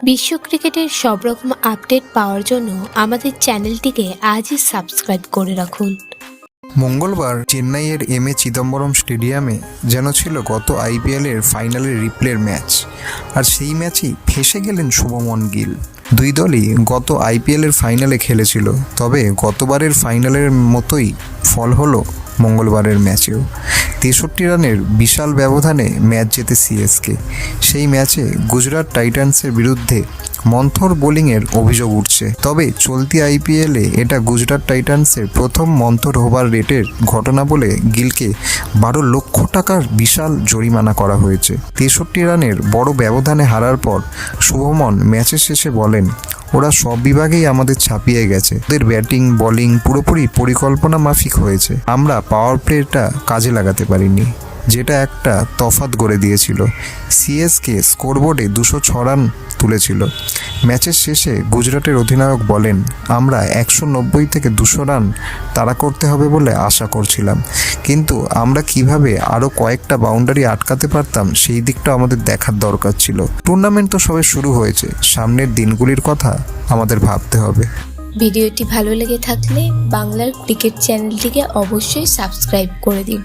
বিশ্ব ক্রিকেটের সব রকম আপডেট পাওয়ার জন্য আমাদের চ্যানেলটিকে আজই সাবস্ক্রাইব করে রাখুন। মঙ্গলবার চেন্নাইয়ের এম.এ. চিদম্বরম স্টেডিয়ামে যেন ছিল গত আইপিএলের ফাইনালের রিপ্লের ম্যাচ, আর সেই ম্যাচেই ফেঁসে গেলেন শুভমন গিল। দুই দলই গত আইপিএলের ফাইনালে খেলেছিল, তবে গতবারের ফাইনালের মতোই ফল হলো মঙ্গলবারের ম্যাচেও। 63 রানের বিশাল ব্যবধানে ম্যাচ জেতে সিএসকে। সেই ম্যাচে গুজরাট টাইটান্সের বিরুদ্ধে মন্থর বোলিংয়ের অভিযোগ উঠছে, তবে চলতি আইপিএলে এটা গুজরাট টাইটান্সের প্রথম মন্থর ওভার রেটের ঘটনা বলে গিলকে 12 লক্ষ টাকার বিশাল জরিমানা করা হয়েছে। 63 রানের বড় ব্যবধানে হারার পর শুভমন ম্যাচের শেষে বলেন, ওরা সব বিভাগেই আমাদের ছাপিয়ে গেছে, ওদের ব্যাটিং বোলিং পুরোপুরি পরিকল্পনা মাফিক হয়েছে। আমরা পাওয়ার প্লেটা কাজে লাগাতে পারিনি, যেটা একটা তফাৎ গড়ে দিয়েছিল। সিএসকে স্কোরবোর্ডে 206 রান তুলেছিল। ম্যাচের শেষে গুজরাটের অধিনায়ক বলেন, আমরা 190 থেকে 200 রান তাড়া করতে হবে বলে আশা করছিলাম, কিন্তু আমরা কিভাবে আরও কয়েকটা বাউন্ডারি আটকাতে পারতাম সেই দিকটা আমাদের দেখার দরকার ছিল। টুর্নামেন্ট তো সবে শুরু হয়েছে, সামনের দিনগুলির কথা আমাদের ভাবতে হবে। ভিডিওটি ভালো লেগে থাকলে বাংলার ক্রিকেট চ্যানেলটিকে অবশ্যই সাবস্ক্রাইব করে দিন।